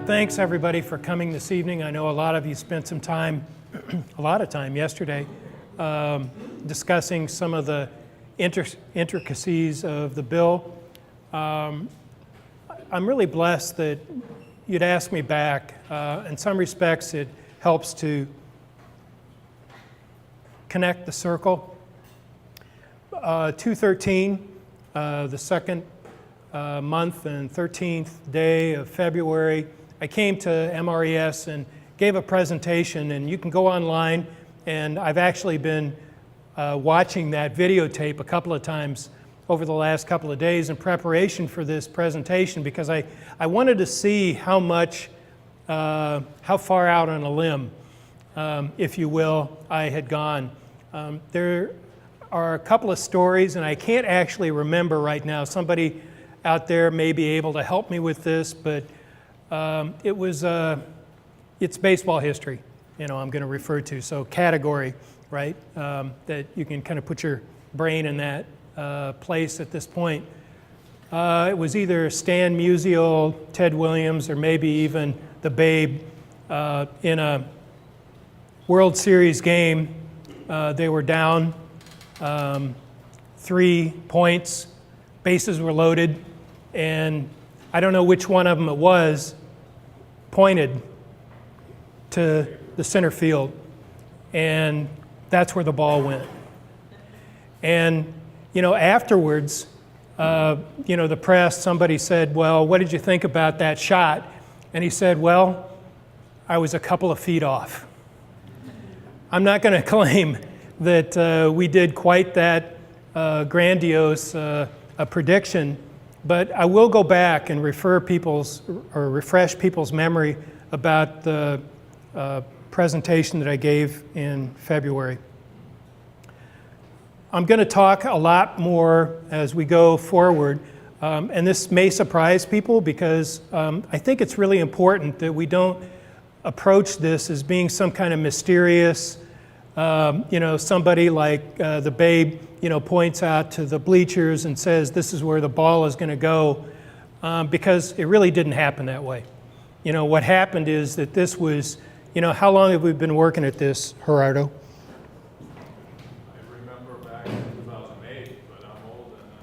Thanks everybody for coming this evening. I know a lot of you spent some time, a lot of time yesterday, discussing some of the intricacies of the bill. I'm really blessed that you'd ask me back. In some respects, it helps to connect the circle. 2/13, the second month and 13th day of February, I came to MRES and gave a presentation, and you can go online, and I've actually been watching that videotape a couple of times over the last couple of days in preparation for this presentation, because I wanted to see how far out on a limb, if you will, I had gone. There are a couple of stories, and I can't actually remember right now. Somebody out there may be able to help me with this, but it's baseball history, I'm going to refer to. So category, right, that you can kind of put your brain in that place at this point. It was either Stan Musial, Ted Williams, or maybe even the Babe in a World Series game. They were down 3 points, bases were loaded, and I don't know which one of them it was, pointed to the center field, and that's where the ball went. And afterwards, the press, somebody said, well, what did you think about that shot? And he said, well, I was a couple of feet off. I'm not going to claim that we did quite that grandiose a prediction, but I will go back and refresh people's memory about the presentation that I gave in February. I'm going to talk a lot more as we go forward, and this may surprise people because I think it's really important that we don't approach this as being some kind of mysterious, somebody like the Babe, points out to the bleachers and says this is where the ball is going to go, because it really didn't happen that way. What happened is that this was, how long have we been working at this, Gerardo? I remember back in 2008, but I'm old and I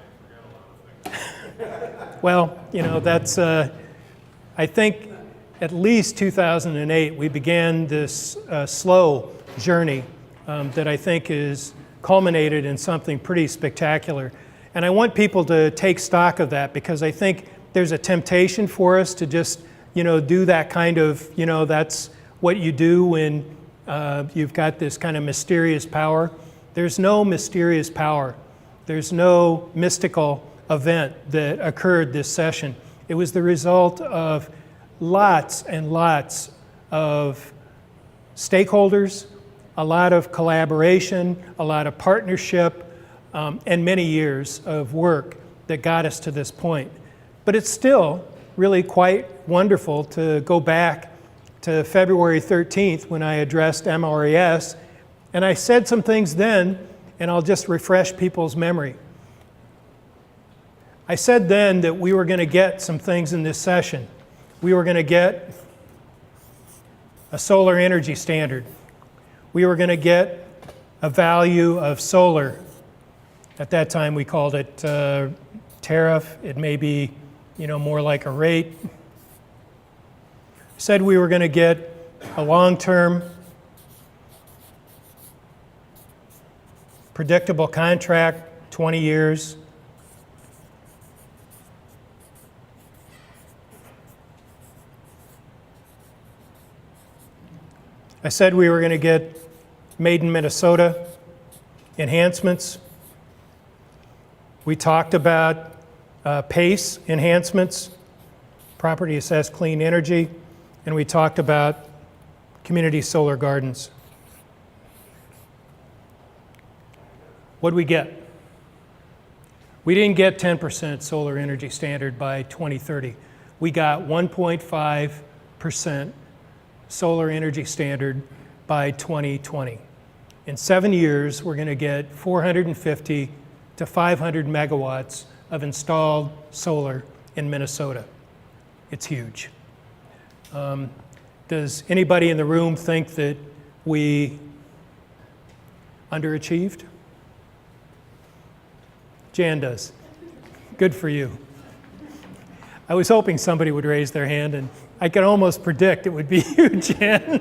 forget a lot of things. Well, that's, I think at least 2008, we began this slow journey that I think is culminated in something pretty spectacular. And I want people to take stock of that, because I think there's a temptation for us to just, do that kind of, that's what you do when you've got this kind of mysterious power. There's no mysterious power. There's no mystical event that occurred this session. It was the result of lots and lots of stakeholders, a lot of collaboration, a lot of partnership, and many years of work that got us to this point. But it's still really quite wonderful to go back to February 13th when I addressed MRES, and I said some things then, and I'll just refresh people's memory. I said then that we were going to get some things in this session. We were going to get a solar energy standard. We were going to get a value of solar. At that time, we called it tariff. It may be, more like a rate. Said we were going to get a long-term, predictable contract, 20 years. I said we were going to get made in Minnesota enhancements. We talked about PACE enhancements, property assessed clean energy, and we talked about community solar gardens. What did we get? We didn't get 10% solar energy standard by 2030. We got 1.5% solar energy standard by 2020. In 7 years, we're going to get 450 to 500 megawatts of installed solar in Minnesota. It's huge. Does anybody in the room think that we underachieved? Jan does. Good for you. I was hoping somebody would raise their hand, and I could almost predict it would be you, Jan.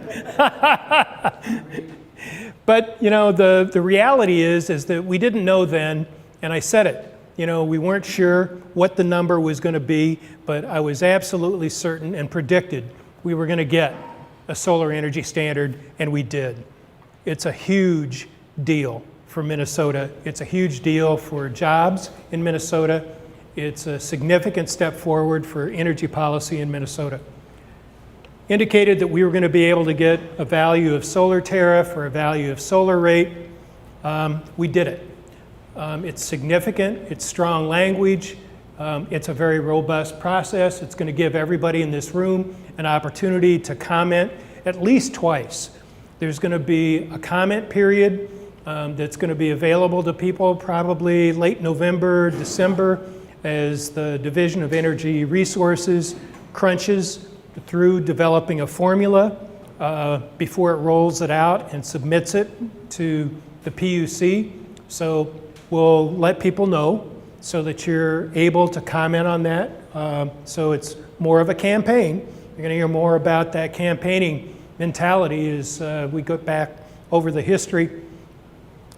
But, you know, the reality is that we didn't know then, and I said it. You know, we weren't sure what the number was going to be, but I was absolutely certain and predicted we were going to get a solar energy standard, and we did. It's a huge deal for Minnesota. It's a huge deal for jobs in Minnesota. It's a significant step forward for energy policy in Minnesota. Indicated that we were going to be able to get a value of solar tariff or a value of solar rate. We did it. It's significant, it's strong language, it's a very robust process. It's going to give everybody in this room an opportunity to comment at least twice. There's going to be a comment period that's going to be available to people probably late November, December, as the Division of Energy Resources crunches through developing a formula before it rolls it out and submits it to the PUC. So we'll let people know so that you're able to comment on that. So it's more of a campaign. You're going to hear more about that campaigning mentality as we go back over the history.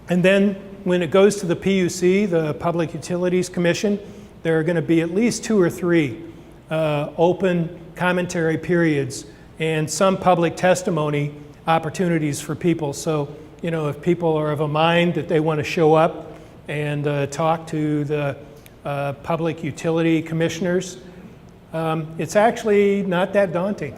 And then when it goes to the PUC, the Public Utilities Commission, there are going to be at least 2 or 3 open commentary periods and some public testimony opportunities for people. So, you know, if people are of a mind that they want to show up and talk to the public utility commissioners, it's actually not that daunting.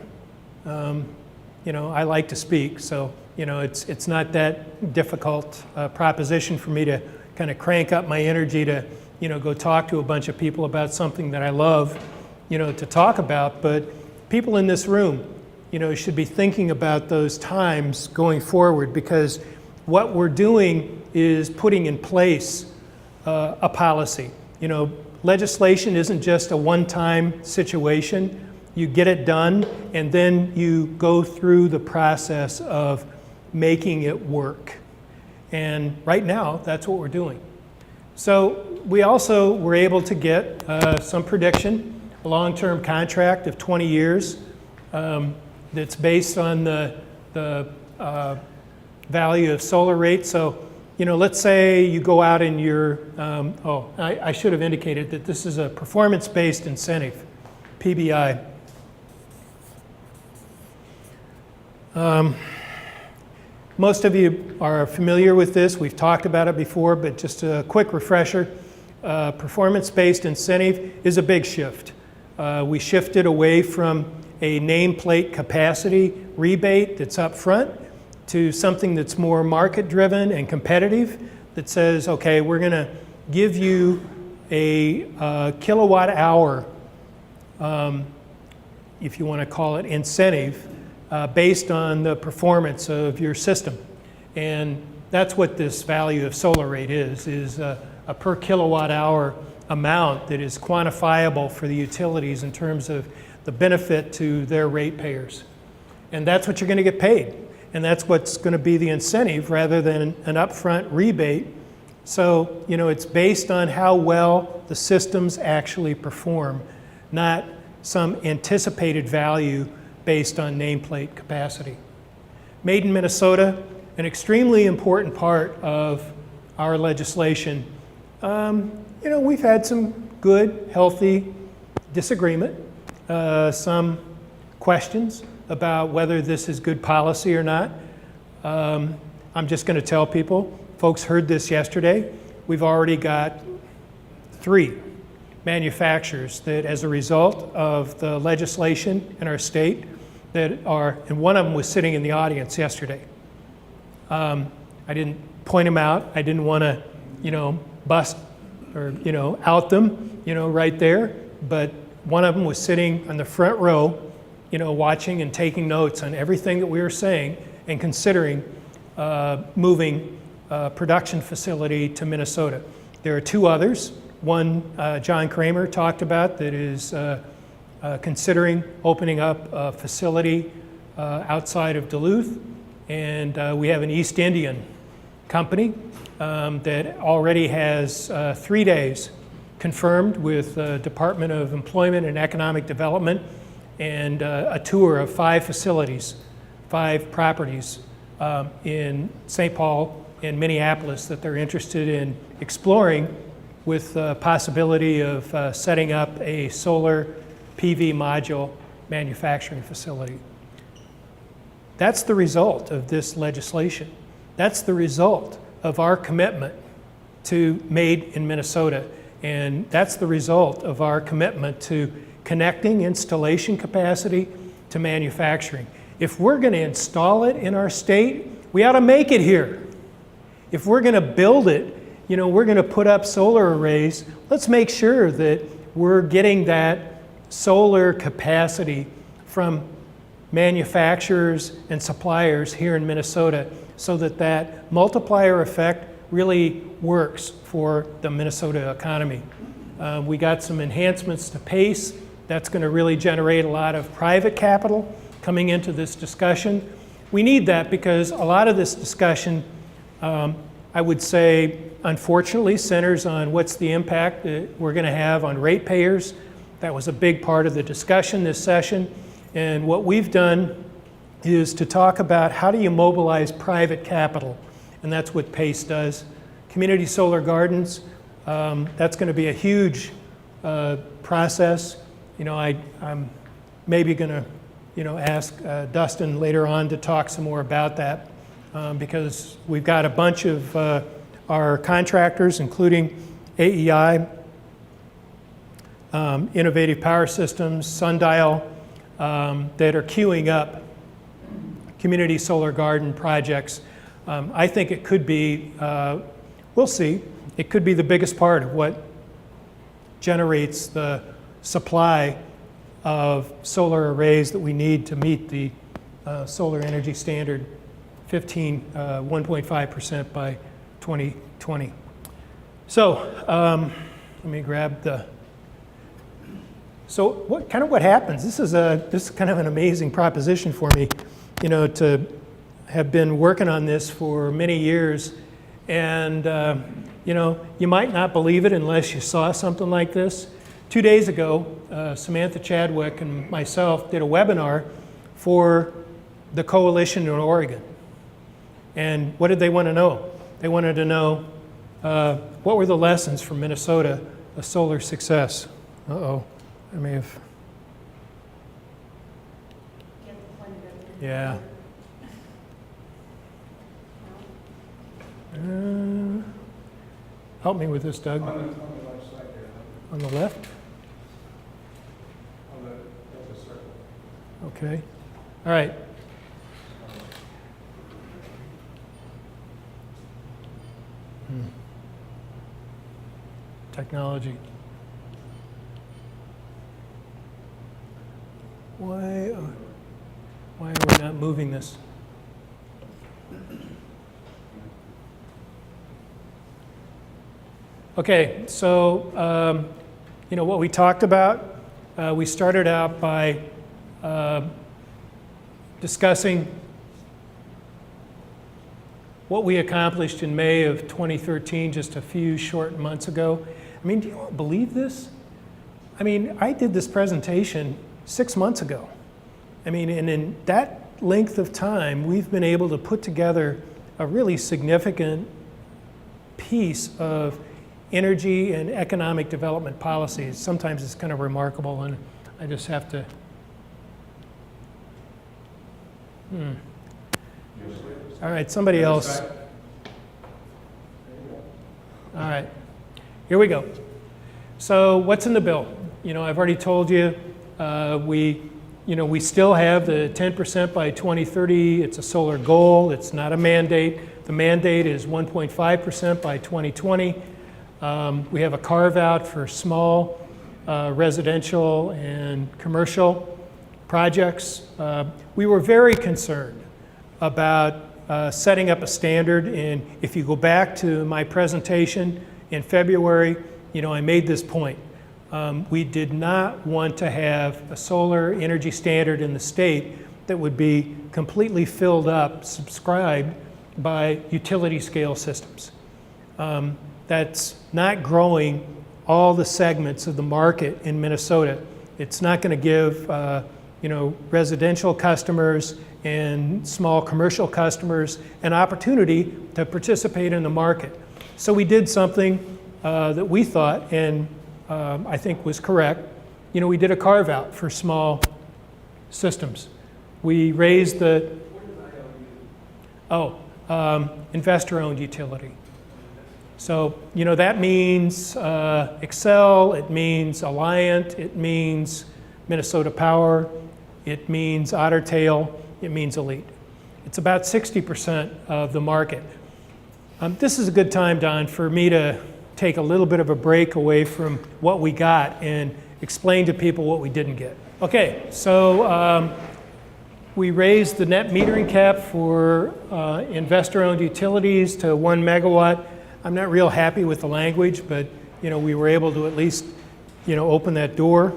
You know, I like to speak, so, you know, it's not that difficult proposition for me to kind of crank up my energy to, you know, go talk to a bunch of people about something that I love, you know, to talk about. But people in this room, you know, should be thinking about those times going forward, because what we're doing is putting in place a policy. You know, legislation isn't just a one-time situation. You get it done, and then you go through the process of making it work. And right now, that's what we're doing. So we also were able to get some prediction, a long-term contract of 20 years that's based on the value of solar rate. So, you know, let's say you go out and you're, I should have indicated that this is a performance-based incentive, PBI. Most of you are familiar with this. We've talked about it before, but just a quick refresher. Performance-based incentive is a big shift. We shifted away from a nameplate capacity rebate that's up front to something that's more market-driven and competitive, that says, okay, we're going to give you a kilowatt hour, if you want to call it incentive, based on the performance of your system. And that's what this value of solar rate is a per kilowatt hour amount that is quantifiable for the utilities in terms of the benefit to their ratepayers. And that's what you're going to get paid. And that's what's going to be the incentive rather than an upfront rebate. So, you know, it's based on how well the systems actually perform, not some anticipated value based on nameplate capacity. Made in Minnesota, an extremely important part of our legislation. You know, we've had some good, healthy disagreement, some questions about whether this is good policy or not. I'm just going to tell people, folks heard this yesterday, we've already got 3 manufacturers that, as a result of the legislation in our state, that are, and one of them was sitting in the audience yesterday. I didn't point them out. I didn't want to, you know, bust or, you know, out them, you know, right there. But one of them was sitting on the front row, you know, watching and taking notes on everything that we were saying and considering moving a production facility to Minnesota. There are 2 others. One, John Kramer talked about, that is considering opening up a facility outside of Duluth, and we have an East Indian company that already has 3 days confirmed with the Department of Employment and Economic Development, and a tour of 5 facilities, 5 properties in St. Paul and Minneapolis that they're interested in exploring, with the possibility of setting up a solar PV module manufacturing facility. That's the result of this legislation. That's the result of our commitment to Made in Minnesota. And that's the result of our commitment to connecting installation capacity to manufacturing. If we're going to install it in our state, we ought to make it here. If we're going to build it, you know, we're going to put up solar arrays, let's make sure that we're getting that solar capacity from manufacturers and suppliers here in Minnesota, so that that multiplier effect really works for the Minnesota economy. We got some enhancements to PACE. That's going to really generate a lot of private capital coming into this discussion. We need that because a lot of this discussion, I would say, unfortunately, centers on what's the impact that we're going to have on ratepayers. That was a big part of the discussion this session. And what we've done is to talk about how do you mobilize private capital, and that's what PACE does. Community solar gardens, that's going to be a huge process. You know, I'm maybe going to, you know, ask Dustin later on to talk some more about that, because we've got a bunch of our contractors, including AEI, Innovative Power Systems, Sundial, that are queuing up community solar garden projects. I think it could be, we'll see, it could be the biggest part of what generates the supply of solar arrays that we need to meet the solar energy standard 1.5% by 2020. So let me grab the, so what happens? This is kind of an amazing proposition for me, you know, to have been working on this for many years. And, you know, you might not believe it unless you saw something like this. 2 days ago, Samantha Chadwick and myself did a webinar for the coalition in Oregon. And what did they want to know? They wanted to know what were the lessons from Minnesota, a solar success. Uh-oh, I may have. Yeah. Help me with this, Doug. On the left side there. On the left? On the circle. Okay. All right. Technology. Why are we not moving this? Okay, so you know what we talked about. We started out by discussing what we accomplished in May of 2013, just a few short months ago. I mean, do you all believe this? I mean, I did this presentation 6 months ago. I mean, and in that length of time, we've been able to put together a really significant piece of energy and economic development policies. Sometimes it's kind of remarkable, and I just have to. All right, somebody else. All right, here we go. So what's in the bill? You know, I've already told you, we still have the 10% by 2030. It's a solar goal. It's not a mandate. The mandate is 1.5% by 2020. We have a carve out for small residential and commercial projects. We were very concerned about setting up a standard, and if you go back to my presentation in February, you know, I made this point. We did not want to have a solar energy standard in the state that would be completely filled up, subscribed by utility scale systems. That's not growing all the segments of the market in Minnesota. It's not going to give residential customers and small commercial customers an opportunity to participate in the market. So we did something that we thought, and I think was correct. We did a carve out for small systems. We raised the, investor-owned utility. So, that means Xcel, it means Alliant, it means Minnesota Power, it means Otter Tail, it means Elite. It's about 60% of the market. This is a good time, Don, for me to take a little bit of a break away from what we got and explain to people what we didn't get. Okay, so we raised the net metering cap for investor-owned utilities to 1 megawatt. I'm not real happy with the language, but we were able to at least open that door.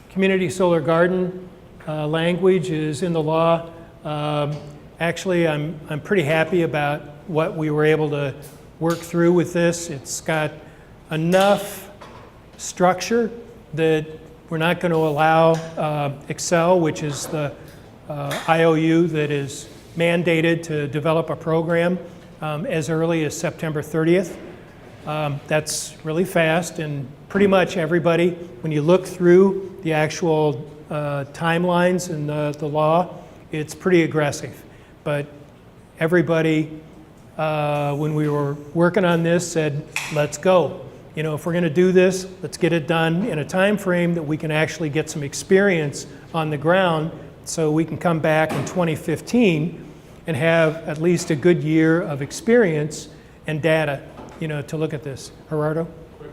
Community solar garden language is in the law. Actually, I'm pretty happy about what we were able to work through with this. It's got enough structure that we're not going to allow Xcel, which is the IOU that is mandated to develop a program as early as September 30th. That's really fast, and pretty much everybody, when you look through the actual timelines in the law, it's pretty aggressive. But everybody, when we were working on this, said, let's go. If we're going to do this, let's get it done in a time frame that we can actually get some experience on the ground so we can come back in 2015 and have at least a good year of experience and data, to look at this. Gerardo? Quick,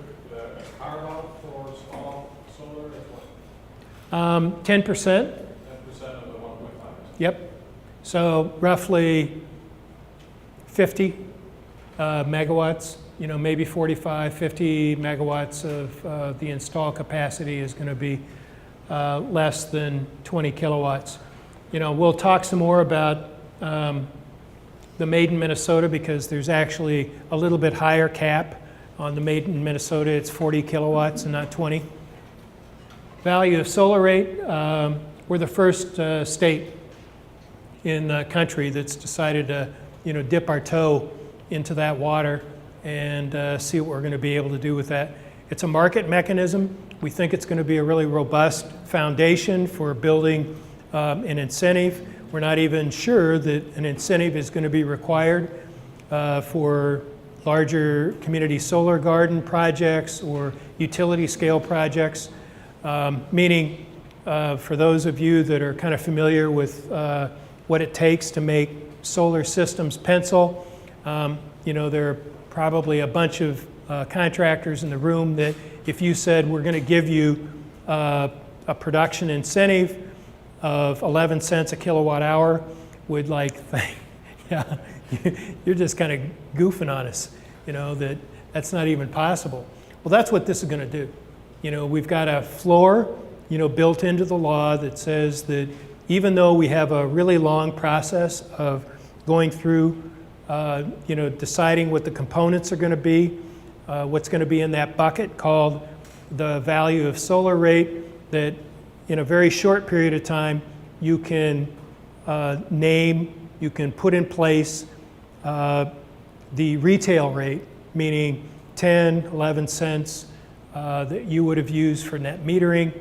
carve out for small solar is what? 10%. 10% of the 1.5. Yep. So roughly 50 megawatts, maybe 45, 50 megawatts of the install capacity is going to be less than 20 kilowatts. We'll talk some more about the Made in Minnesota, because there's actually a little bit higher cap on the Made in Minnesota. It's 40 kilowatts and not 20. Value of solar rate, we're the first state in the country that's decided to dip our toe into that water and see what we're going to be able to do with that. It's a market mechanism. We think it's going to be a really robust foundation for building an incentive. We're not even sure that an incentive is going to be required for larger community solar garden projects or utility scale projects, meaning for those of you that are kind of familiar with what it takes to make solar systems pencil, there are probably a bunch of contractors in the room that if you said we're going to give you a production incentive of 11 cents a kilowatt hour, would think, yeah, you're just kind of goofing on us, that's not even possible. Well, that's what this is going to do. We've got a floor, built into the law that says that even though we have a really long process of going through, deciding what the components are going to be, what's going to be in that bucket called the value of solar rate, that in a very short period of time you can name, you can put in place the retail rate, meaning 10, 11 cents that you would have used for net metering.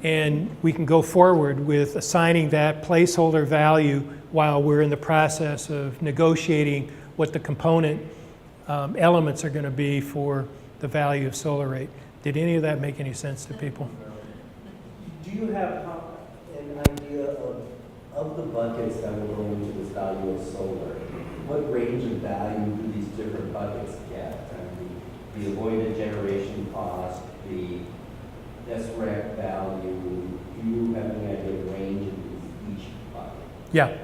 And we can go forward with assigning that placeholder value while we're in the process of negotiating what the component elements are going to be for the value of solar rate. Did any of that make any sense to people? Do you have an idea of the buckets that will go into this value of solar? What range of value do these different buckets get? The avoided generation cost, the SREC value, do you have any idea of the range of each bucket? Yeah.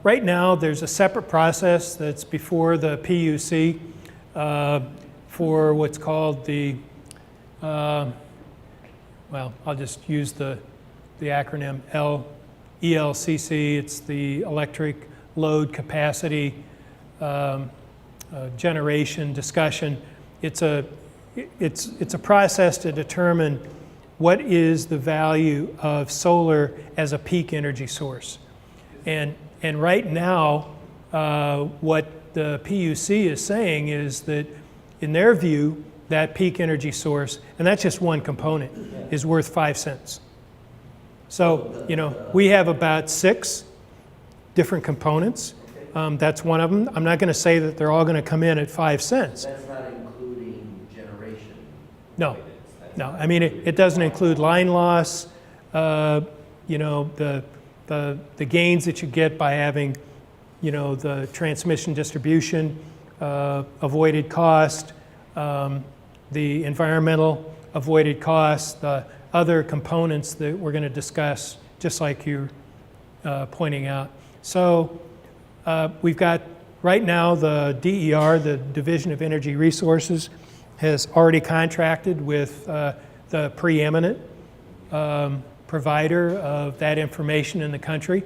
Right now, there's a separate process that's before the PUC for what's called the, well, I'll just use the acronym ELCC. It's the Electric Load Capacity Generation Discussion. It's a process to determine what is the value of solar as a peak energy source. And right now, what the PUC is saying is that in their view, that peak energy source, and that's just one component, is worth 5 cents. So, you know, we have about 6 different components. That's one of them. I'm not going to say that they're all going to come in at 5 cents. That's not including generation. No, no. I mean, it doesn't include line loss, you know, the gains that you get by having, you know, the transmission distribution, avoided cost, the environmental avoided cost, the other components that we're going to discuss, just like you're pointing out. So we've got, right now, the DER, the Division of Energy Resources, has already contracted with the preeminent provider of that information in the country.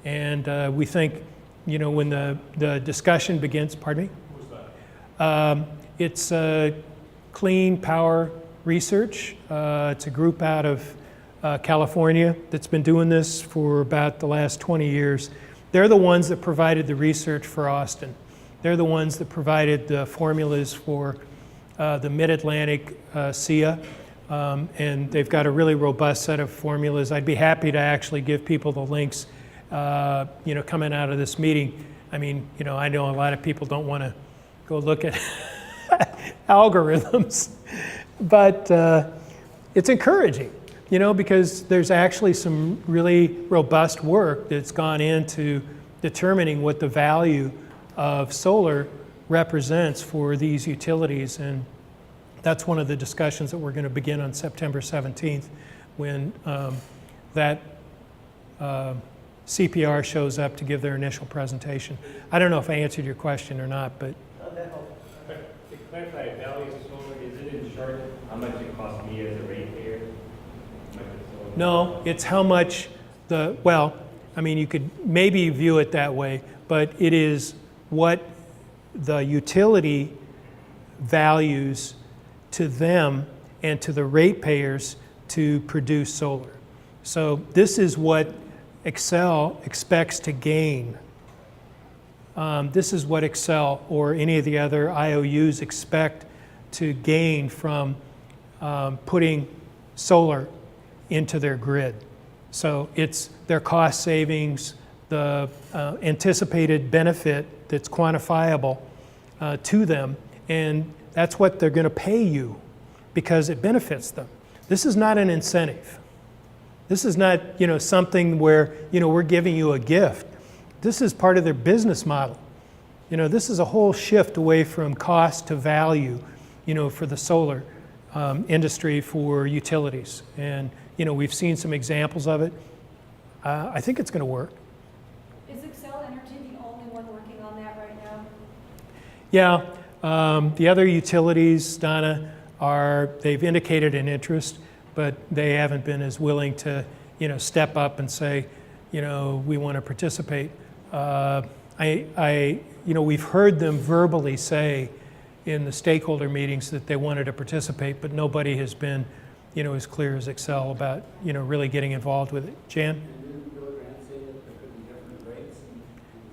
And we think, you know, when the discussion begins, pardon me? Who's that? It's Clean Power Research. It's a group out of California that's been doing this for about the last 20 years. They're the ones that provided the research for Austin. They're the ones that provided the formulas for the Mid-Atlantic SIA. And they've got a really robust set of formulas. I'd be happy to actually give people the links, you know, coming out of this meeting. I mean, you know, I know a lot of people don't want to go look at algorithms, but it's encouraging, you know, because there's actually some really robust work that's gone into determining what the value of solar represents for these utilities. And that's one of the discussions that we're going to begin on September 17th when that CPR shows up to give their initial presentation. I don't know if I answered your question or not, but To clarify, value of solar, is it insured? How much it costs me as a ratepayer? no, it's how much well, I mean, you could maybe view it that way, but it is what the utility values to them and to the ratepayers to produce solar. So this is what Excel expects to gain. This is what Excel or any of the other IOUs expect to gain from putting solar into their grid. So it's their cost savings, the anticipated benefit that's quantifiable to them, and that's what they're going to pay you because it benefits them. This is not an incentive. This is not, you know, something where, you know, we're giving you a gift. This is part of their business model. You know, this is a whole shift away from cost to value, you know, for the solar industry for utilities. And, you know, we've seen some examples of it. I think it's going to work. Is Excel Energy the only one working on that right now? Yeah, the other utilities, Donna, they've indicated an interest, but they haven't been as willing to, you know, step up and say, you know, we want to participate. You know, we've heard them verbally say in the stakeholder meetings that they wanted to participate, but nobody has been, you know, as clear as Excel about, you know, really getting involved with it. Jan?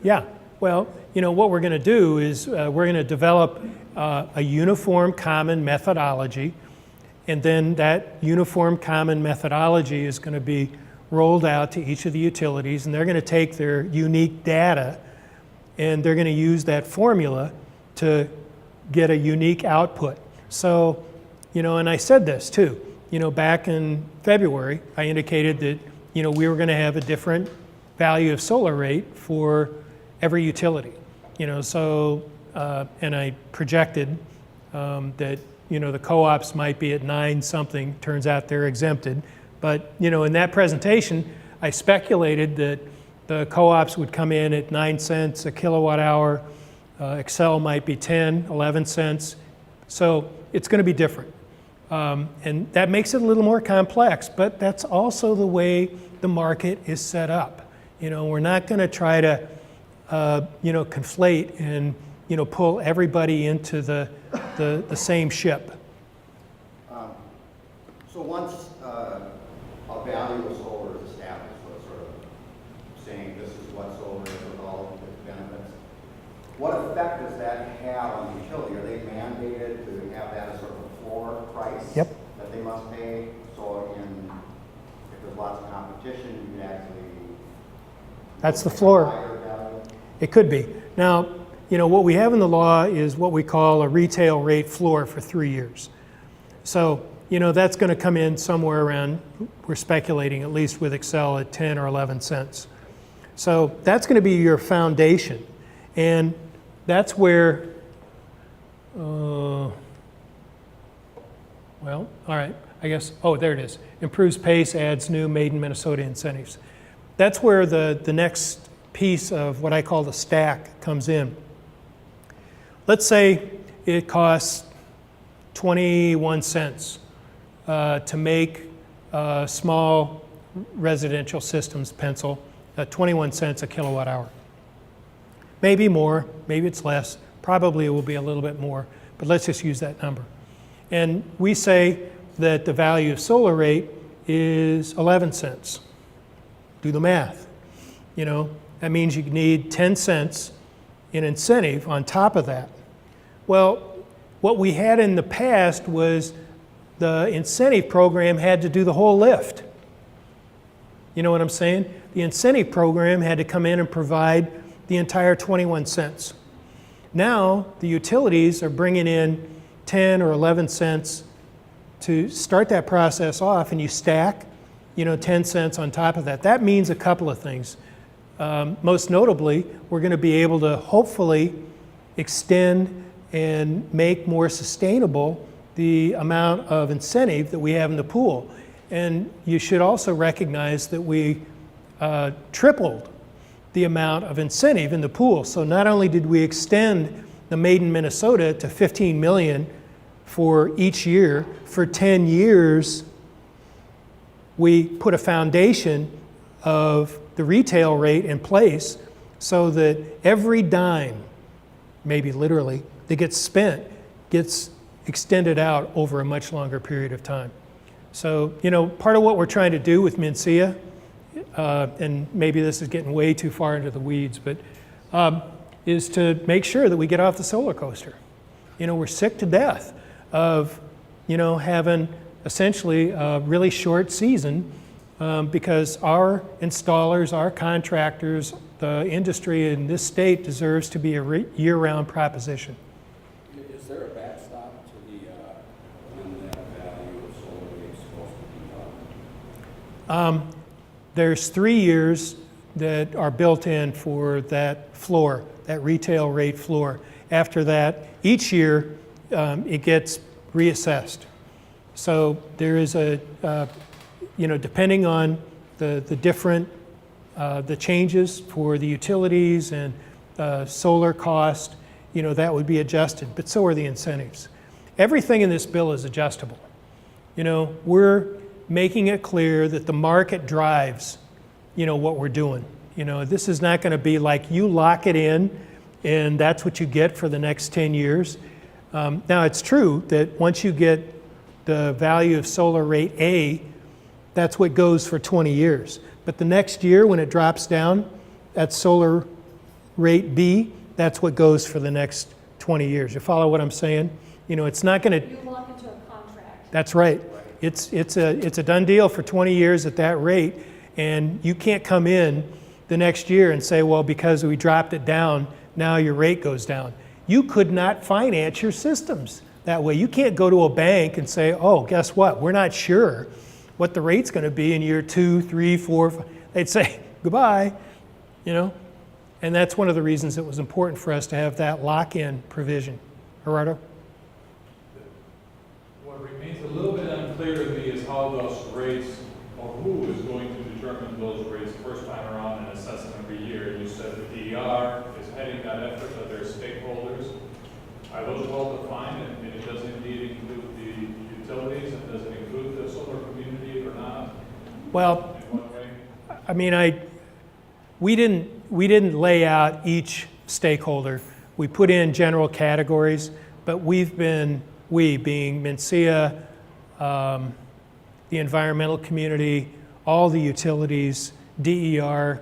Yeah, well, you know, what we're going to do is we're going to develop a uniform common methodology, and then that uniform common methodology is going to be rolled out to each of the utilities, and they're going to take their unique data and they're going to use that formula to get a unique output. So, you know, and I said this too, you know, back in February, I indicated that, you know, we were going to have a different value of solar rate for every utility, you know, so, and I projected that, you know, the co-ops might be at 9 something, turns out they're exempted. But, you know, in that presentation, I speculated that, The co-ops would come in at 9 cents a kilowatt hour. Excel might be 10, 11 cents. So it's going to be different. And that makes it a little more complex, but that's also the way the market is set up. You know, we're not going to try to, conflate and, pull everybody into the same ship. So once a value of solar is established, so it's sort of saying this is what solar is with all of its benefits, what effect does that have on the utility? Are they mandated to have that as sort of a floor price Yep. that they must pay? So if there's lots of competition, you can actually That's the floor. higher value? It could be. Now, what we have in the law is what we call a retail rate floor for 3 years. So, that's going to come in somewhere around, we're speculating at least with Excel, at 10 or 11 cents. So that's going to be your foundation. And that's where, all right, I guess, there it is. Improves pace, adds new made in Minnesota incentives. That's where the next piece of what I call the stack comes in. Let's say it costs 21 cents to make small residential systems pencil, 21 cents a kilowatt hour. Maybe more, maybe it's less, probably it will be a little bit more, but let's just use that number. And we say that the value of solar rate is 11 cents. Do the math. That means you need 10 cents in incentive on top of that. Well, what we had in the past was the incentive program had to do the whole lift. You know what I'm saying? The incentive program had to come in and provide the entire 21 cents. Now, the utilities are bringing in 10 or 11 cents to start that process off, and you stack, 10 cents on top of that. That means a couple of things. Most notably, we're going to be able to hopefully extend and make more sustainable the amount of incentive that we have in the pool. And you should also recognize that we tripled the amount of incentive in the pool. So not only did we extend the Made in Minnesota to 15 million for each year, for 10 years, we put a foundation of the retail rate in place so that every dime, maybe literally, that gets spent gets extended out over a much longer period of time. So, part of what we're trying to do with MNCEA, and maybe this is getting way too far into the weeds, but is to make sure that we get off the solar coaster. We're sick to death of, having essentially a really short season because our installers, our contractors, the industry in this state deserves to be a year-round proposition. Is there a backstop to when that value of solar rate is supposed to be up? There's 3 years that are built in for that floor, that retail rate floor. After that, each year it gets reassessed. So there is depending on the different, the changes for the utilities and solar cost, that would be adjusted, but so are the incentives. Everything in this bill is adjustable. We're making it clear that the market drives, what we're doing. This is not going to be like you lock it in and that's what you get for the next 10 years. Now, it's true that once you get the value of solar rate A, that's what goes for 20 years. But the next year when it drops down, at solar rate B, that's what goes for the next 20 years. You follow what I'm saying? It's not going to... You lock into a contract. That's right. It's a done deal for 20 years at that rate, and you can't come in the next year and say, well, because we dropped it down, now your rate goes down. You could not finance your systems that way. You can't go to a bank and say, oh, guess what? We're not sure what the rate's going to be in year 2, 3, 4, 5. They'd say, goodbye, And that's one of the reasons it was important for us to have that lock-in provision. Gerardo? What remains a little bit unclear to me is how those rates or who is going to determine those rates first time around and assess them every year? You said the DER is heading that effort, that their stakeholders. Are those well defined, and it does indeed include the utilities, and does it include the solar community or not? Well, In what way? I mean, we didn't lay out each stakeholder. We put in general categories, but we being MNCEA, the environmental community, all the utilities, DER,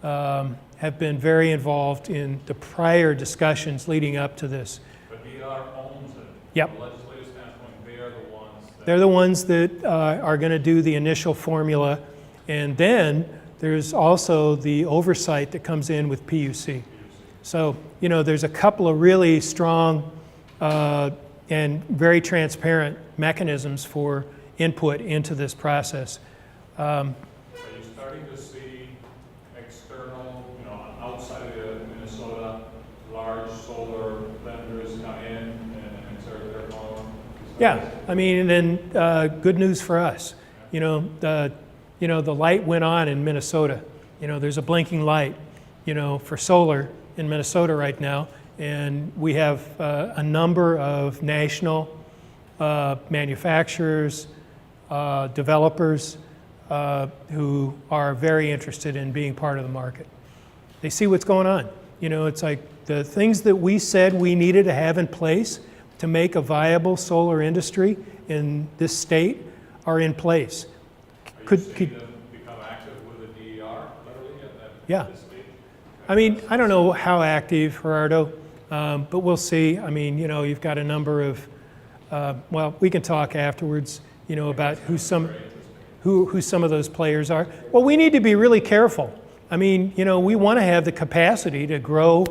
have been very involved in the prior discussions leading up to this. But DER owns it. Yep. From a legislative standpoint, they are the ones that. They're the ones that are going to do the initial formula, and then there's also the oversight that comes in with PUC. So, there's a couple of really strong and very transparent mechanisms for input into this process. Are you starting to see external, outside of Minnesota, large solar vendors come in and exert their power? Yeah, I mean, and then good news for us. The light went on in Minnesota. There's a blinking light, for solar in Minnesota right now, and we have a number of national manufacturers, developers who are very interested in being part of the market. They see what's going on. It's like the things that we said we needed to have in place to make a viable solar industry in this state are in place. Are you seeing them become active with the DER, literally, at that Yeah. this stage? I mean, I don't know how active, Gerardo, but we'll see. I mean, you've got a number of, well, we can talk afterwards, about who some of those players are. Well, we need to be really careful. I mean, we want to have the capacity to grow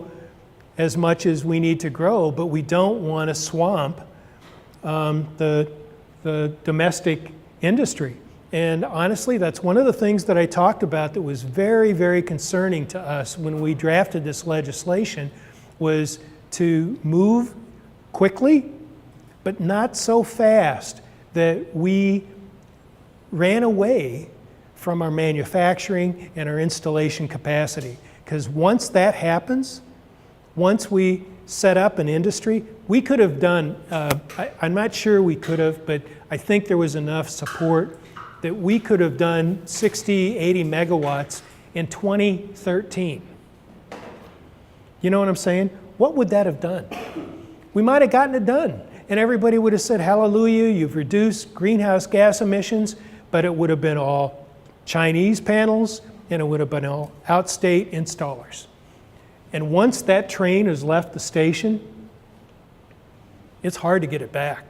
as much as we need to grow, but we don't want to swamp the domestic industry. And honestly, that's one of the things that I talked about that was very, very concerning to us when we drafted this legislation, was to move quickly, but not so fast that we ran away from our manufacturing and our installation capacity. Because once that happens, once we set up an industry, we could have done, I'm not sure we could have, but I think there was enough support that we could have done 60, 80 megawatts in 2013. You know what I'm saying? What would that have done? We might have gotten it done, and everybody would have said, hallelujah, you've reduced greenhouse gas emissions, but it would have been all Chinese panels, and it would have been all outstate installers. And once that train has left the station, it's hard to get it back.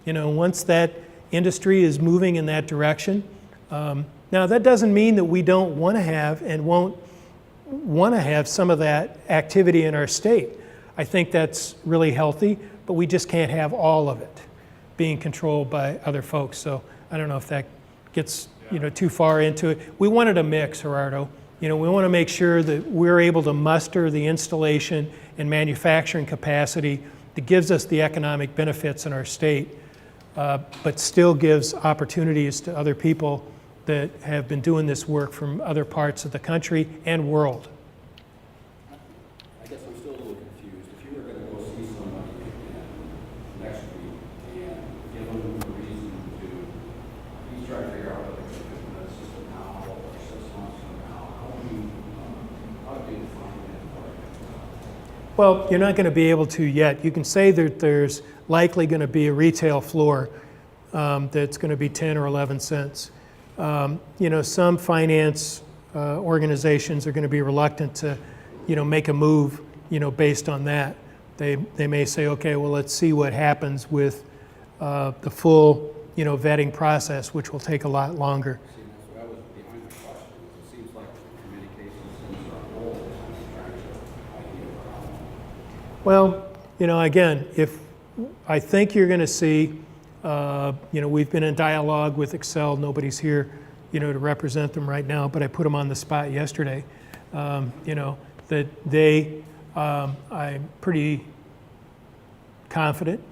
Once that industry is moving in that direction. Now, that doesn't mean that we don't want to have and won't want to have some of that activity in our state. I think that's really healthy, but we just can't have all of it being controlled by other folks. So I don't know if that gets too far into it. We wanted a mix, Gerardo. We want to make sure that we're able to muster the installation and manufacturing capacity that gives us the economic benefits in our state, but still gives opportunities to other people that have been doing this work from other parts of the country and world. I guess I'm still a little confused. If you were going to go see somebody next week and give them a reason to, he's trying to figure out whether it's a system now or 6 months from now, how do you define that for you? Well, you're not going to be able to yet. You can say that there's likely going to be a retail floor that's going to be 10 or 11 cents. Some finance organizations are going to be reluctant to, make a move, based on that. They may say, okay, well, let's see what happens with the full, vetting process, which will take a lot longer. See, that's what I was behind the question. It seems like the communications things are old, and I'm trying to idea around. Well, again, I think you're going to see, we've been in dialogue with Excel. Nobody's here, to represent them right now, but I put them on the spot yesterday. That they, I'm pretty confident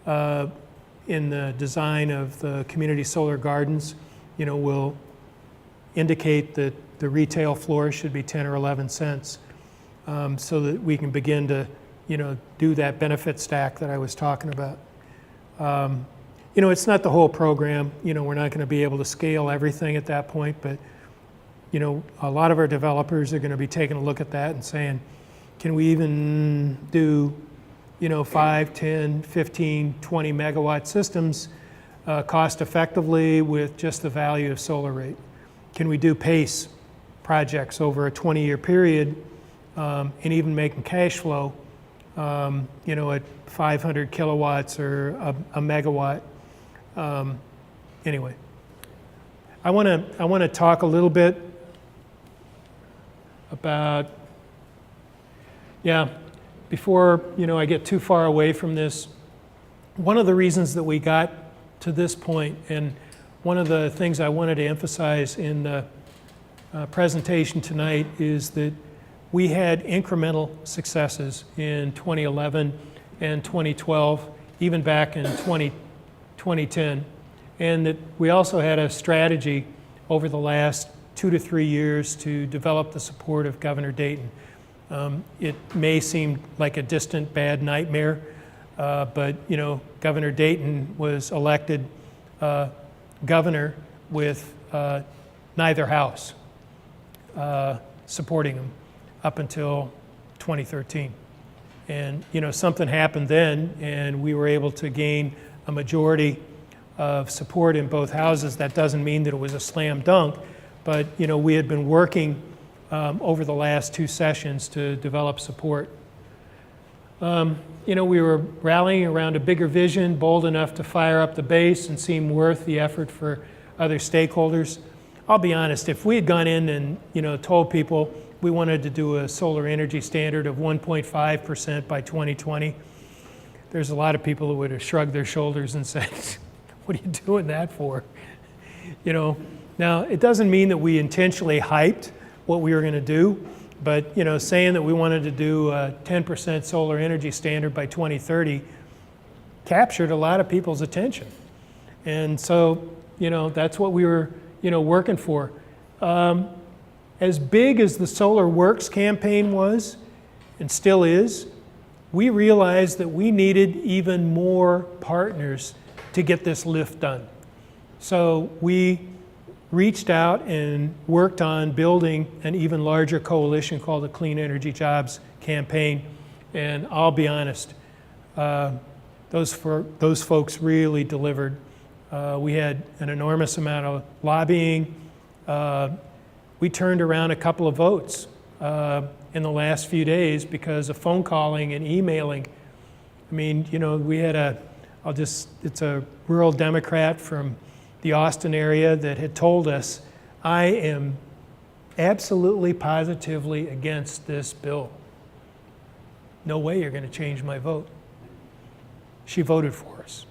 in the design of the community solar gardens, will indicate that the retail floor should be 10 or 11 cents, so that we can begin to, do that benefit stack that I was talking about. It's not the whole program. We're not going to be able to scale everything at that point, but a lot of our developers are going to be taking a look at that and saying, can we even do 5, 10, 15, 20 megawatt systems cost effectively with just the value of solar rate? Can we do PACE projects over a 20-year period and even making cash flow, at 500 kilowatts or a megawatt? Anyway, I want to talk a little bit about, before I get too far away from this. One of the reasons that we got to this point, and one of the things I wanted to emphasize in the presentation tonight, is that we had incremental successes in 2011 and 2012, even back in 2010, and that we also had a strategy over the last 2 to 3 years to develop the support of Governor Dayton. It may seem like a distant bad nightmare, but Governor Dayton was elected governor with neither house supporting him up until 2013. And something happened then, and we were able to gain a majority of support in both houses. That doesn't mean that it was a slam dunk, but we had been working over the last 2 sessions to develop support. We were rallying around a bigger vision, bold enough to fire up the base and seem worth the effort for other stakeholders. I'll be honest, if we had gone in and told people we wanted to do a solar energy standard of 1.5% by 2020, there's a lot of people who would have shrugged their shoulders and said, what are you doing that for? Now it doesn't mean that we intentionally hyped what we were going to do, but saying that we wanted to do a 10% solar energy standard by 2030 captured a lot of people's attention. And so, that's what we were, working for. As big as the Solar Works campaign was, and still is, we realized that we needed even more partners to get this lift done. So we reached out and worked on building an even larger coalition called the Clean Energy Jobs Campaign. And I'll be honest, those folks really delivered. We had an enormous amount of lobbying. We turned around a couple of votes in the last few days because of phone calling and emailing. I mean, we had it's a rural Democrat from the Austin area that had told us, I am absolutely positively against this bill. No way you're going to change my vote. She voted for us.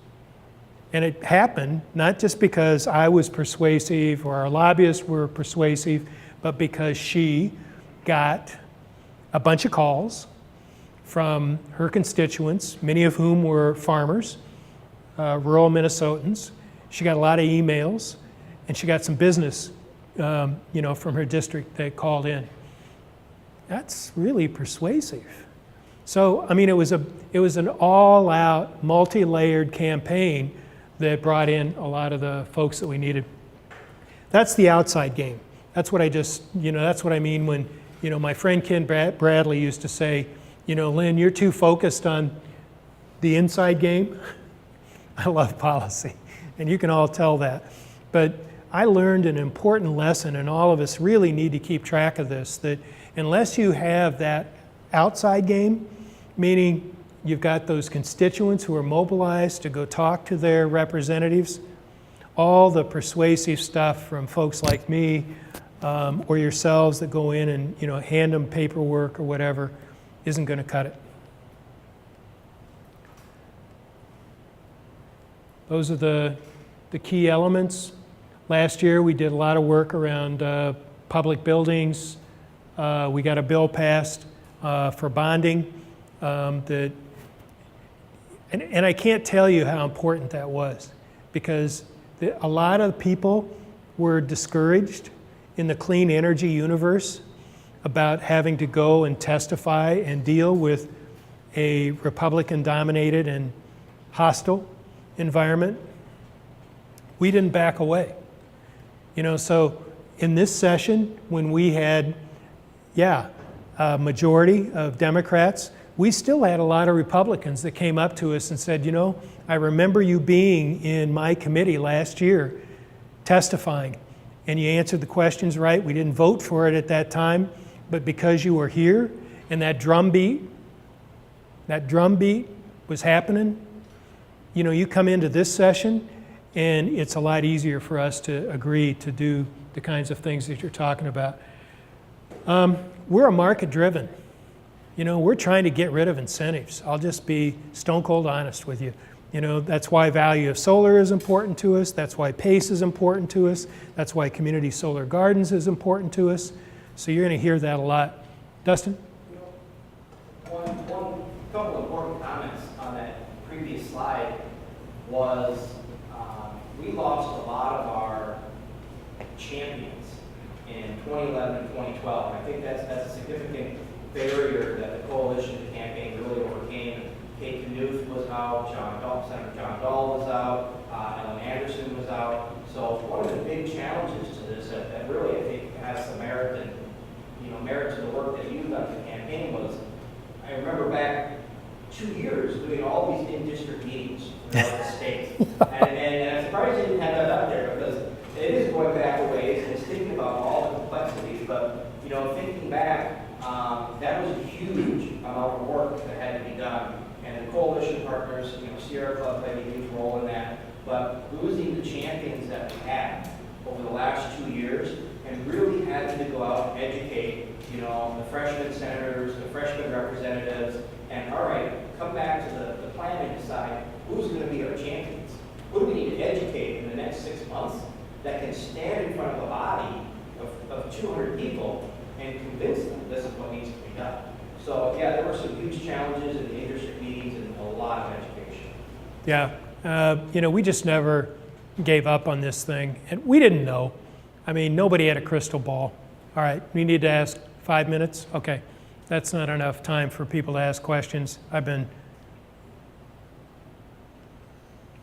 And it happened not just because I was persuasive or our lobbyists were persuasive, but because she got a bunch of calls from her constituents, many of whom were farmers, rural Minnesotans. She got a lot of emails, and she got some business, from her district that called in. That's really persuasive. So, I mean, it was an all-out, multi-layered campaign that brought in a lot of the folks that we needed. That's the outside game. That's what that's what I mean when, my friend Ken Bradley used to say, Lynn, you're too focused on the inside game. I love policy, and you can all tell that. But I learned an important lesson, and all of us really need to keep track of this, that unless you have that outside game, meaning you've got those constituents who are mobilized to go talk to their representatives, all the persuasive stuff from folks like me or yourselves that go in and hand them paperwork or whatever isn't going to cut it. Those are the key elements. Last year we did a lot of work around public buildings. We got a bill passed for bonding that, and I can't tell you how important that was, because a lot of people were discouraged in the clean energy universe about having to go and testify and deal with a Republican-dominated and hostile environment, we didn't back away. You know, so in this session, when we had, a majority of Democrats, we still had a lot of Republicans that came up to us and said, you know, I remember you being in my committee last year testifying, and you answered the questions right. We didn't vote for it at that time, but because you were here and that drumbeat was happening, you know, you come into this session and it's a lot easier for us to agree to do the kinds of things that you're talking about. We're a market-driven. You know, we're trying to get rid of incentives. I'll just be stone cold honest with you. You know, that's why value of solar is important to us. That's why PACE is important to us. That's why community solar gardens is important to us. So you're going to hear that a lot. Dustin? One couple important comments on that previous slide was we lost a lot of our champions in 2011 and 2012. I think that's a significant barrier that the coalition campaign really overcame. Kate Knuth was out, Senator John Dahl was out, Ellen Anderson was out. So one of the big challenges to this that really I think has some merit and merit to the work that you've done in the campaign was, I remember back 2 years doing all these in-district meetings throughout the state. and I'm surprised you didn't have that out there because it is going back a ways and it's thinking about all the complexities, but thinking back, that was a huge amount of work that had to be done. And the coalition partners, Sierra Club played a huge role in that, but losing the champions that we had over the last 2 years and really having to go out and educate, the freshman senators, the freshman representatives, and all right, come back to the plan and decide who's going to be our champions. What do we need to educate in the next 6 months that can stand in front of a body of 200 people and convince them this is what needs to be done? So yeah, there were some huge challenges in the in-district meetings and a lot of education. Yeah, we just never gave up on this thing, and we didn't know. I mean, nobody had a crystal ball. All right, we need to ask 5 minutes? Okay, that's not enough time for people to ask questions. I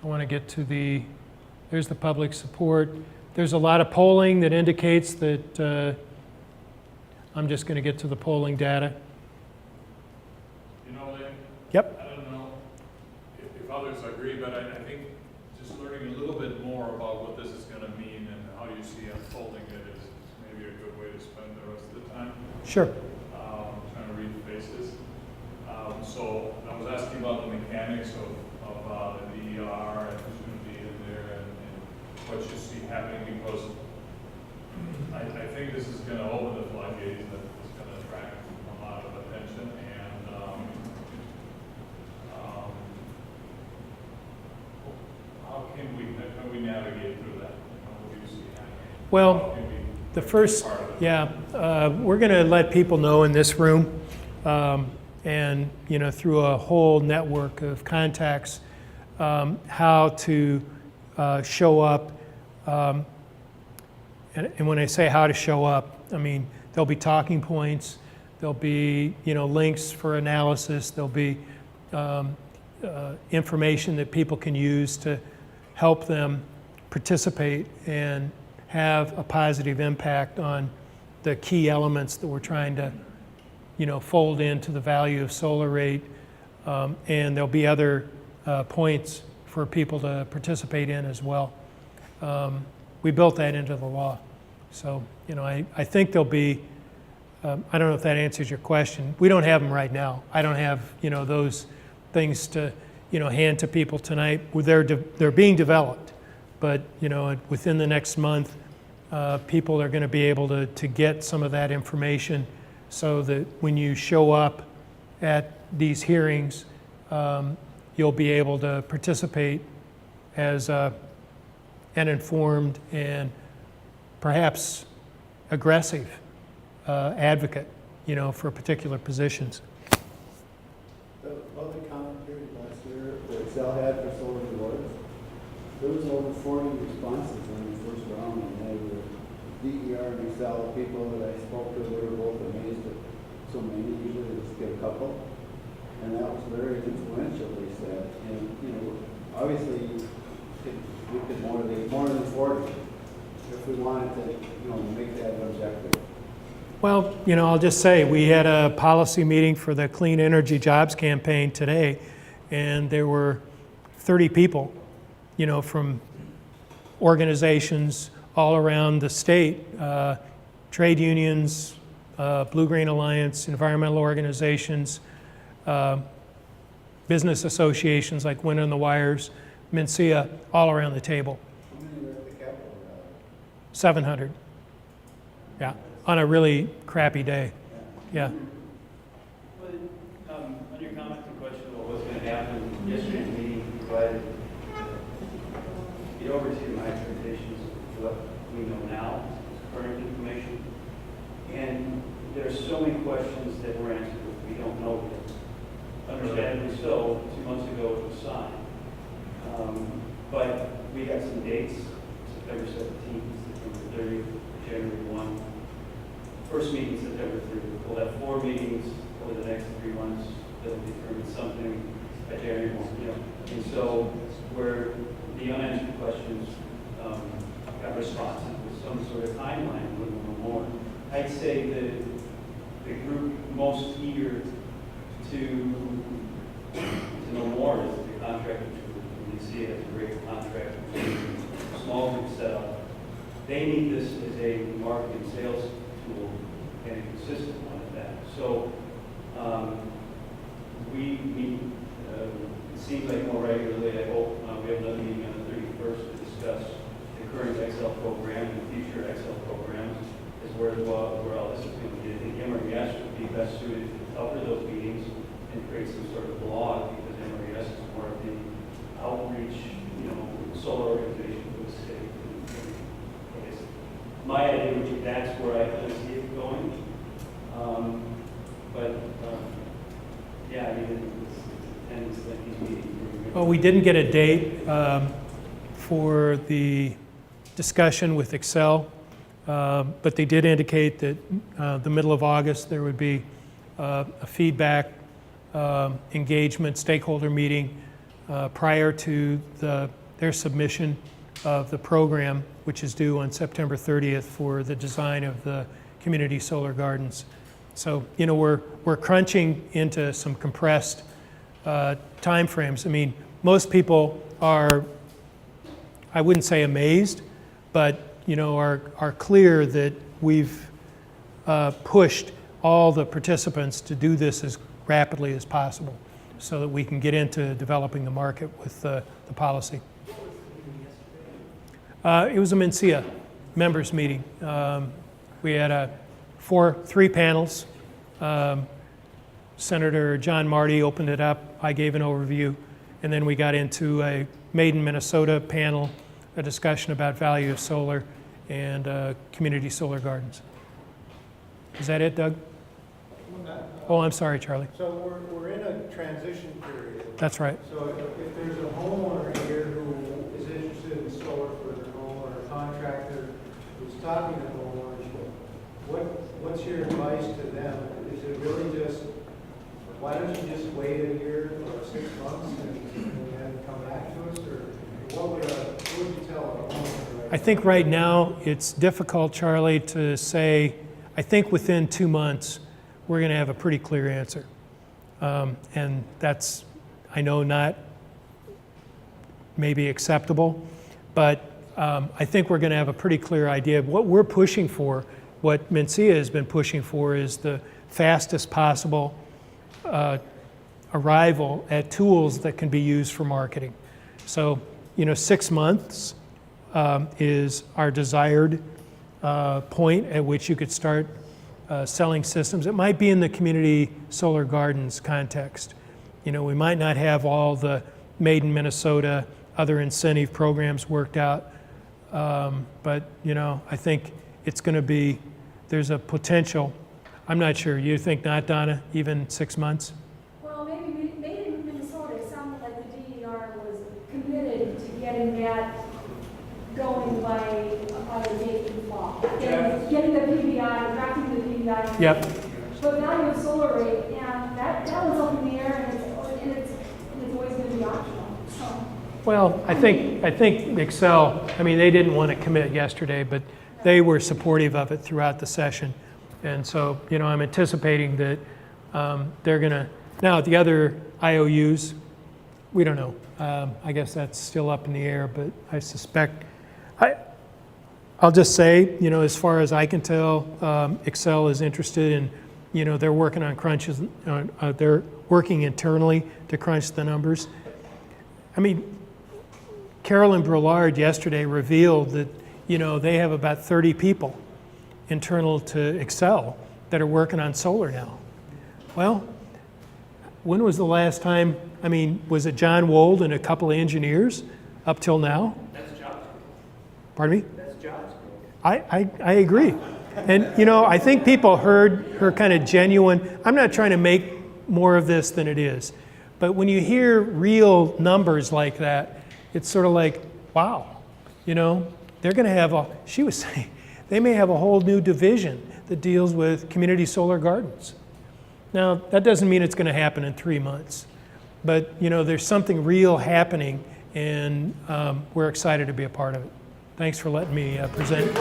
want to get to there's the public support. There's a lot of polling that indicates that, I'm just going to get to the polling data. Lynn? Yep. I don't know if others agree, but I think just learning a little bit more about what this is going to mean and how you see unfolding it is maybe a good way to spend the rest of the time. Sure. Trying to read faces. So I was asking about the mechanics of the DER and who's going to be in there and what you see happening, because I think this is going to open the floodgates and it's going to attract a lot of attention. And how can we navigate through that? What do you see happening? Well, the first, we're going to let people know in this room, and through a whole network of contacts, how to show up. And when I say how to show up, I mean there'll be talking points, there'll be links for analysis, there'll be information that people can use to help them participate and have a positive impact on the key elements that we're trying to fold into the value of solar rate. And there'll be other points for people to participate in as well. We built that into the law. So, I think there'll be, I don't know if that answers your question. We don't have them right now. I don't have, those things to, hand to people tonight. They're being developed, but, within the next month, people are going to be able to get some of that information so that when you show up at these hearings, you'll be able to participate as an informed and perhaps aggressive advocate, for particular positions. The public comment period last year that Excel had for solar rewards, there was over 40 responses in the first round, and they were DER Excel people that I spoke to were both amazed at so many, usually they just get a couple. And that was very influential, they said. And, you know, obviously, we could motivate more than 40 if we wanted to, you know, make that an objective. Well, you know, I'll just say, we had a policy meeting for the Clean Energy Jobs Campaign today, and there were 30 people, you know, from organizations all around the state, trade unions, Blue-Green Alliance, environmental organizations, business associations like Wind on the Wires, Mencia, all around the table. How many were at the Capitol rally? 700. Yeah, on a really crappy day. Yeah. On your comment and question about what's going to happen, yesterday's meeting provided it oversees my expectations of what we know now, current information. And there are so many questions that were answered that we don't know yet. Understandably so, 2 months ago it was signed. But we got some dates, September 17th, September 30th, January 1. First meeting September 30th. We'll have 4 meetings over the next 3 months that'll determine something at January 1. You know. And so where the unanswered questions got responses with some sort of timeline, a little more. I'd say the group most eager to know more is the contractor group. You see it as a great contract, small group setup. They need this as a marketing sales tool and a consistent one at that. So we meet, it seems like more regularly. I hope we have another meeting on the 31st to discuss the current Excel program and future Excel programs, as where all this is going to be. I think MRES would be best suited to cover those meetings and create some sort of blog, because MRES is more of the outreach, you know, solar organization for the state. My idea would be that's where I kind of see it going. Yeah, I mean, it tends like these meetings. Well, we didn't get a date for the discussion with Excel, but they did indicate that the middle of August there would be a feedback engagement stakeholder meeting prior to their submission of the program, which is due on September 30th for the design of the community solar gardens. So, you know, we're crunching into some compressed time frames. I mean, most people are, I wouldn't say amazed, but, you know, are clear that we've pushed all the participants to do this as rapidly as possible so that we can get into developing the market with the policy. It was a Mencia members meeting. We had 3 panels. Senator John Marty opened it up. I gave an overview. And then we got into a Made in Minnesota panel, a discussion about value of solar and community solar gardens. Is that it, Doug? Oh, I'm sorry, Charlie. So we're in a transition period. That's right. So if there's a homeowner here who is interested in solar for their home, or a contractor who's talking to homeowners, what's your advice to them? Is it really just, why don't you just wait a year or 6 months and then come back to us? Or what would you tell a homeowner right I think right now it's difficult, Charlie, to say, I think within 2 months we're going to have a pretty clear answer. And that's, I know, not maybe acceptable, but I think we're going to have a pretty clear idea of what we're pushing for. What Mencia has been pushing for is the fastest possible arrival at tools that can be used for marketing. So, you know, 6 months is our desired point at which you could start selling systems. It might be in the community solar gardens context. You know, we might not have all the Made in Minnesota, other incentive programs worked out, but, you know, I think it's going to be, there's a potential. I'm not sure. You think not, Donna, even 6 months? Well, maybe Made in Minnesota, it sounded like the DER was committed to getting that going by a date in fall. in getting the PBI, drafting the PBI. Yep. But value of solar rate, and that was up in the air, and it's always going to be optional, so. Well, I think Excel, I mean, they didn't want to commit yesterday, but they were supportive of it throughout the session. And so, you know, I'm anticipating that they're going to, now the other IOUs, we don't know. I guess that's still up in the air, but I suspect, I'll just say, you know, as far as I can tell, Excel is interested in, you know, they're working on crunches, they're working internally to crunch the numbers. I mean, Carolyn Brillard yesterday revealed that, you know, they have about 30 people internal to Excel that are working on solar now. Well, when was the last time, I mean, was it John Wold and a couple of engineers up till now? That's jobs. Pardon me? That's jobs. I agree. And, you know, I think people heard her kind of genuine, I'm not trying to make more of this than it is, but when you hear real numbers like that, it's sort of like, wow, you know, they're going to have she was saying, they may have a whole new division that deals with community solar gardens. Now, that doesn't mean it's going to happen in 3 months, but, you know, there's something real happening, and we're excited to be a part of it. Thanks for letting me present.